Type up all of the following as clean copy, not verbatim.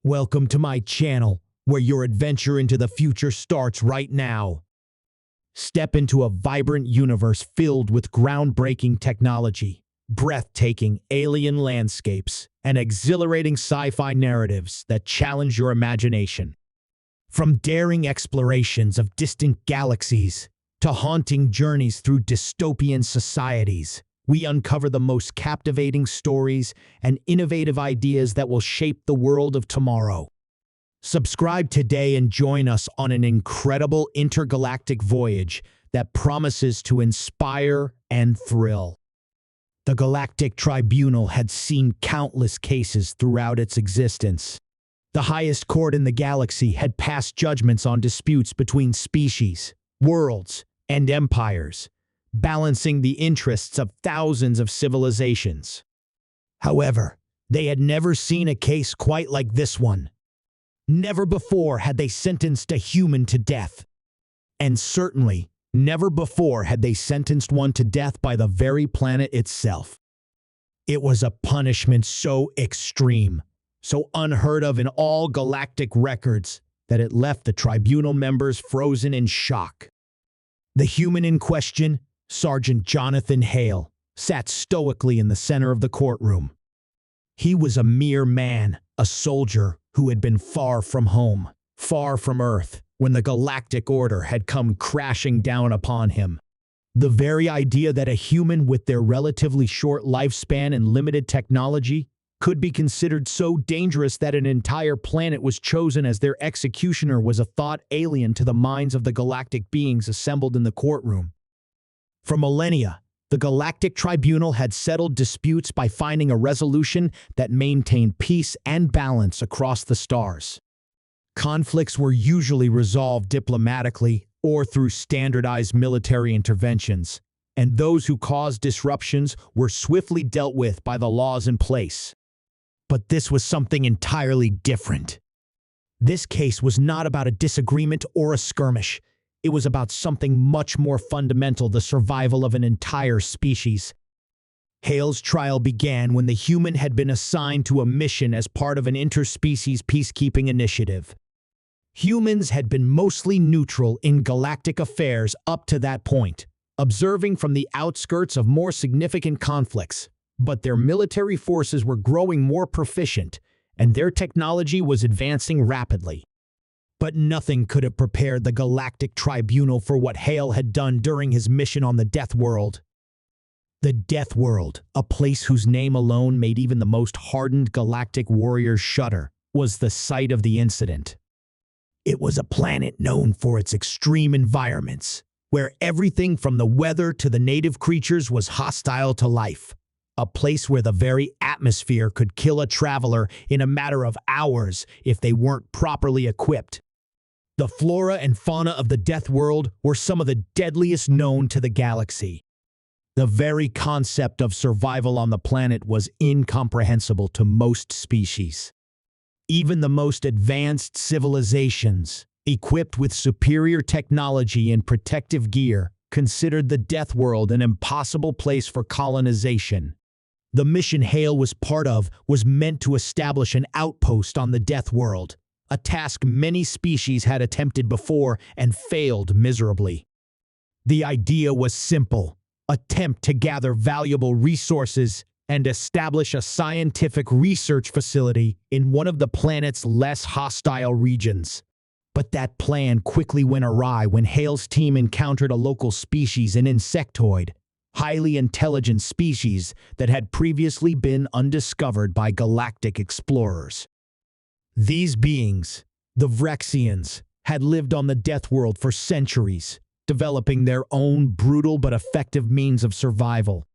Welcome to my channel, where your adventure into the future starts right now. Step into a vibrant universe filled with groundbreaking technology, breathtaking alien landscapes, and exhilarating sci-fi narratives that challenge your imagination. From daring explorations of distant galaxies to haunting journeys through dystopian societies, we uncover the most captivating stories and innovative ideas that will shape the world of tomorrow. Subscribe today and join us on an incredible intergalactic voyage that promises to inspire and thrill. The Galactic Tribunal had seen countless cases throughout its existence. The highest court in the galaxy had passed judgments on disputes between species, worlds, and empires, balancing the interests of thousands of civilizations. However, they had never seen a case quite like this one. Never before had they sentenced a human to death. And certainly, never before had they sentenced one to death by the very planet itself. It was a punishment so extreme, so unheard of in all galactic records, that it left the tribunal members frozen in shock. The human in question, Sergeant Jonathan Hale, sat stoically in the center of the courtroom. He was a mere man, a soldier who had been far from home, far from Earth, when the galactic order had come crashing down upon him. The very idea that a human with their relatively short lifespan and limited technology could be considered so dangerous that an entire planet was chosen as their executioner was a thought alien to the minds of the galactic beings assembled in the courtroom. For millennia, the Galactic Tribunal had settled disputes by finding a resolution that maintained peace and balance across the stars. Conflicts were usually resolved diplomatically or through standardized military interventions, and those who caused disruptions were swiftly dealt with by the laws in place. But this was something entirely different. This case was not about a disagreement or a skirmish. It was about something much more fundamental: the survival of an entire species. Hale's trial began when the human had been assigned to a mission as part of an interspecies peacekeeping initiative. Humans had been mostly neutral in galactic affairs up to that point, observing from the outskirts of more significant conflicts. But their military forces were growing more proficient, and their technology was advancing rapidly. But nothing could have prepared the Galactic Tribunal for what Hale had done during his mission on the Deathworld. The Deathworld, a place whose name alone made even the most hardened galactic warriors shudder, was the site of the incident. It was a planet known for its extreme environments, where everything from the weather to the native creatures was hostile to life. A place where the very atmosphere could kill a traveler in a matter of hours if they weren't properly equipped. The flora and fauna of the Deathworld were some of the deadliest known to the galaxy. The very concept of survival on the planet was incomprehensible to most species. Even the most advanced civilizations, equipped with superior technology and protective gear, considered the Deathworld an impossible place for colonization. The mission Hale was part of was meant to establish an outpost on the Deathworld, a task many species had attempted before and failed miserably. The idea was simple: attempt to gather valuable resources and establish a scientific research facility in one of the planet's less hostile regions. But that plan quickly went awry when Hale's team encountered a local species, an insectoid, highly intelligent species that had previously been undiscovered by galactic explorers. These beings, the Vrexians, had lived on the Deathworld for centuries, developing their own brutal but effective means of survival.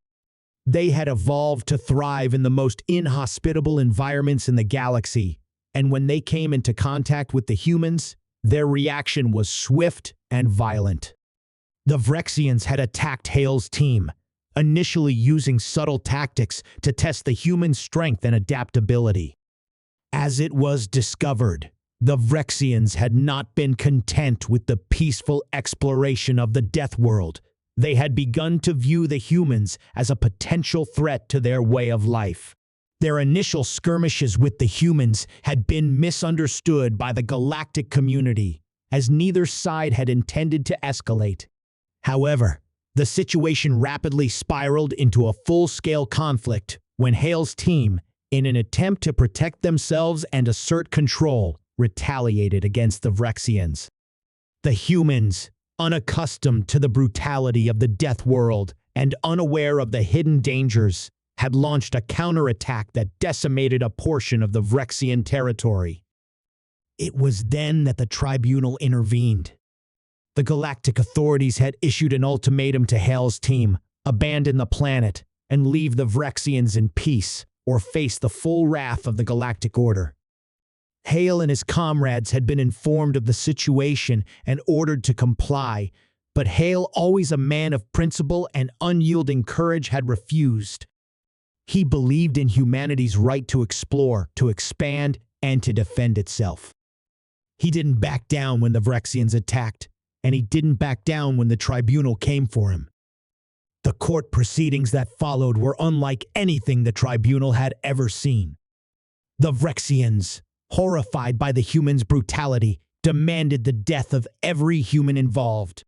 They had evolved to thrive in the most inhospitable environments in the galaxy, and when they came into contact with the humans, their reaction was swift and violent. The Vrexians had attacked Hale's team, initially using subtle tactics to test the human strength and adaptability. As it was discovered, the Vrexians had not been content with the peaceful exploration of the Deathworld. They had begun to view the humans as a potential threat to their way of life. Their initial skirmishes with the humans had been misunderstood by the galactic community, as neither side had intended to escalate. However, the situation rapidly spiraled into a full-scale conflict when Hale's team, in an attempt to protect themselves and assert control, retaliated against the Vrexians. The humans, unaccustomed to the brutality of the Deathworld and unaware of the hidden dangers, had launched a counterattack that decimated a portion of the Vrexian territory. It was then that the Tribunal intervened. The galactic authorities had issued an ultimatum to Hale's team: abandon the planet and leave the Vrexians in peace, or face the full wrath of the Galactic Order. Hale and his comrades had been informed of the situation and ordered to comply, but Hale, always a man of principle and unyielding courage, had refused. He believed in humanity's right to explore, to expand, and to defend itself. He didn't back down when the Vrexians attacked, and he didn't back down when the Tribunal came for him. The court proceedings that followed were unlike anything the Tribunal had ever seen. The Vrexians, horrified by the humans' brutality, demanded the death of every human involved.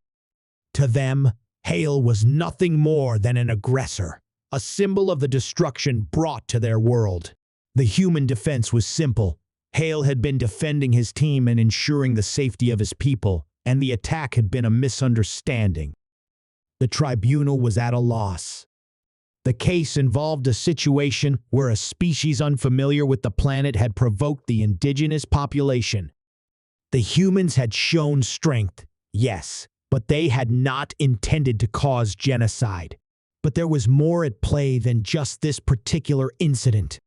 To them, Hale was nothing more than an aggressor, a symbol of the destruction brought to their world. The human defense was simple. Hale had been defending his team and ensuring the safety of his people, and the attack had been a misunderstanding. The Tribunal was at a loss. The case involved a situation where a species unfamiliar with the planet had provoked the indigenous population. The humans had shown strength, yes, but they had not intended to cause genocide. But there was more at play than just this particular incident.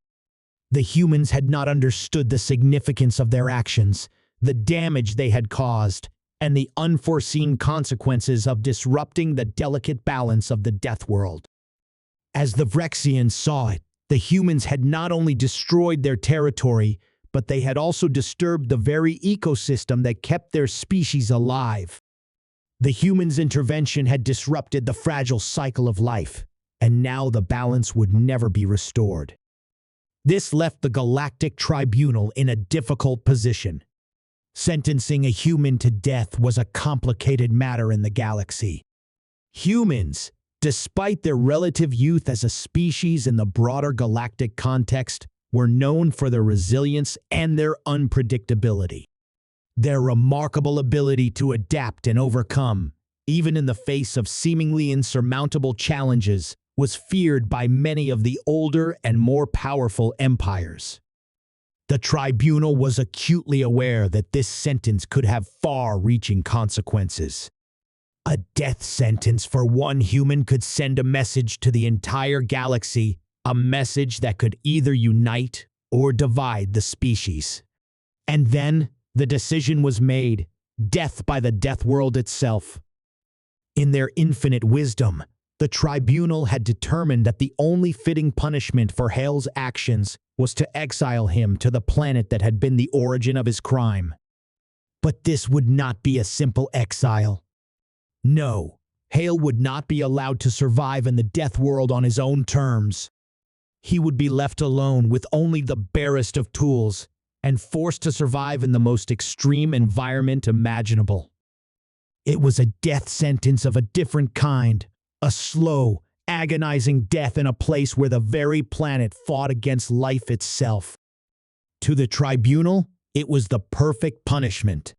The humans had not understood the significance of their actions, the damage they had caused, and the unforeseen consequences of disrupting the delicate balance of the Deathworld. As the Vrexians saw it, the humans had not only destroyed their territory, but they had also disturbed the very ecosystem that kept their species alive. The humans' intervention had disrupted the fragile cycle of life, and now the balance would never be restored. This left the Galactic Tribunal in a difficult position. Sentencing a human to death was a complicated matter in the galaxy. Humans, despite their relative youth as a species in the broader galactic context, were known for their resilience and their unpredictability. Their remarkable ability to adapt and overcome, even in the face of seemingly insurmountable challenges, was feared by many of the older and more powerful empires. The Tribunal was acutely aware that this sentence could have far-reaching consequences. A death sentence for one human could send a message to the entire galaxy, a message that could either unite or divide the species. And then the decision was made: death by the Deathworld itself. In their infinite wisdom, the Tribunal had determined that the only fitting punishment for Hale's actions was to exile him to the planet that had been the origin of his crime. But this would not be a simple exile. No, Hale would not be allowed to survive in the Deathworld on his own terms. He would be left alone with only the barest of tools and forced to survive in the most extreme environment imaginable. It was a death sentence of a different kind, a slow, agonizing death in a place where the very planet fought against life itself. To the Tribunal, it was the perfect punishment.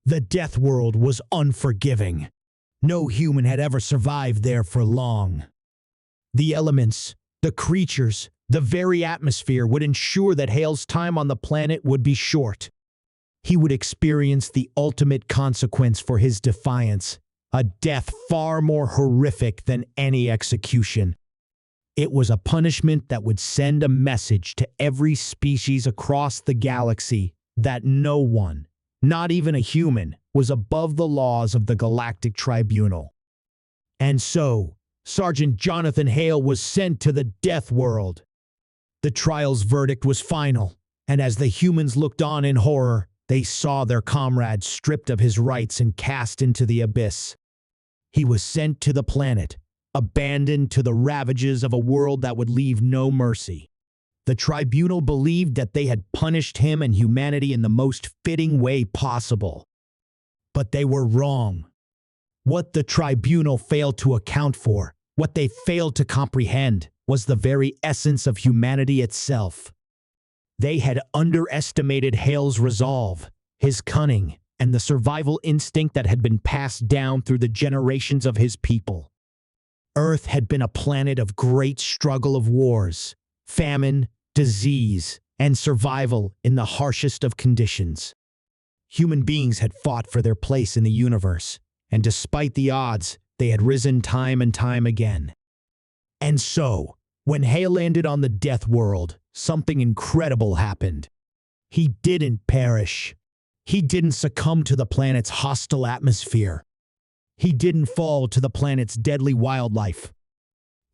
The Deathworld was unforgiving. No human had ever survived there for long. The elements, the creatures, the very atmosphere would ensure that Hale's time on the planet would be short. He would experience the ultimate consequence for his defiance, a death far more horrific than any execution. It was a punishment that would send a message to every species across the galaxy that no one, not even a human, was above the laws of the Galactic Tribunal. And so, Sergeant Jonathan Hale was sent to the Deathworld. The trial's verdict was final, and as the humans looked on in horror, they saw their comrade stripped of his rights and cast into the abyss. He was sent to the planet, abandoned to the ravages of a world that would leave no mercy. The tribunal believed that they had punished him and humanity in the most fitting way possible. But they were wrong. What the tribunal failed to account for, what they failed to comprehend, was the very essence of humanity itself. They had underestimated Hale's resolve, his cunning, and the survival instinct that had been passed down through the generations of his people. Earth had been a planet of great struggle of wars, famine, disease, and survival in the harshest of conditions. Human beings had fought for their place in the universe, and despite the odds, they had risen time and time again. And so, when Hale landed on the Deathworld, something incredible happened. He didn't perish. He didn't succumb to the planet's hostile atmosphere. He didn't fall to the planet's deadly wildlife.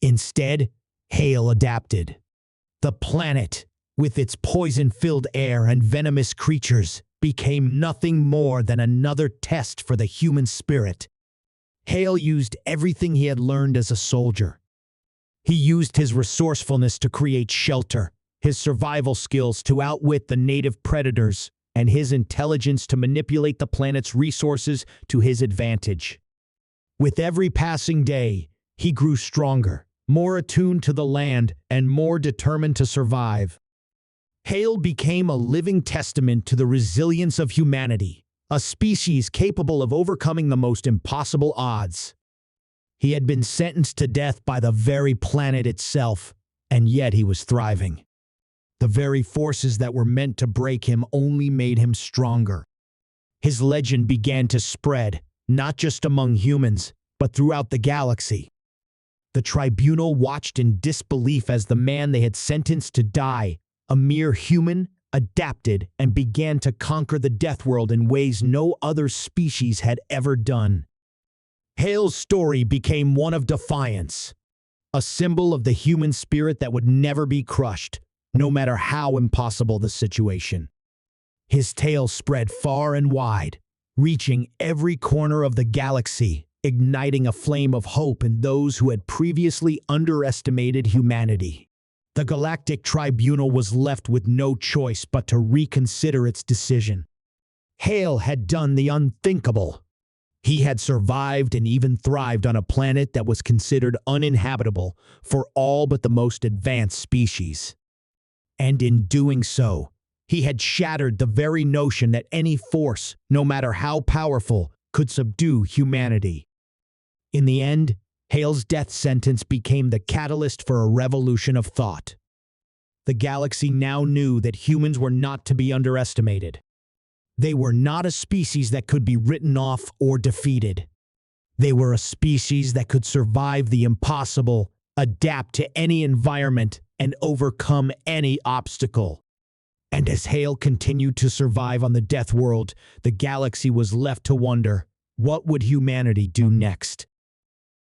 Instead, Hale adapted. The planet, with its poison-filled air and venomous creatures, became nothing more than another test for the human spirit. Hale used everything he had learned as a soldier. He used his resourcefulness to create shelter, his survival skills to outwit the native predators, and his intelligence to manipulate the planet's resources to his advantage. With every passing day, he grew stronger, more attuned to the land, and more determined to survive. Hale became a living testament to the resilience of humanity, a species capable of overcoming the most impossible odds. He had been sentenced to death by the very planet itself, and yet he was thriving. The very forces that were meant to break him only made him stronger. His legend began to spread, not just among humans, but throughout the galaxy. The tribunal watched in disbelief as the man they had sentenced to die, a mere human, adapted and began to conquer the Deathworld in ways no other species had ever done. Hale's story became one of defiance, a symbol of the human spirit that would never be crushed, no matter how impossible the situation. His tale spread far and wide, reaching every corner of the galaxy, igniting a flame of hope in those who had previously underestimated humanity. The Galactic Tribunal was left with no choice but to reconsider its decision. Hale had done the unthinkable. He had survived and even thrived on a planet that was considered uninhabitable for all but the most advanced species. And in doing so, he had shattered the very notion that any force, no matter how powerful, could subdue humanity. In the end, Hale's death sentence became the catalyst for a revolution of thought. The galaxy now knew that humans were not to be underestimated. They were not a species that could be written off or defeated. They were a species that could survive the impossible, adapt to any environment, and overcome any obstacle. And as Hale continued to survive on the Deathworld, the galaxy was left to wonder, what would humanity do next?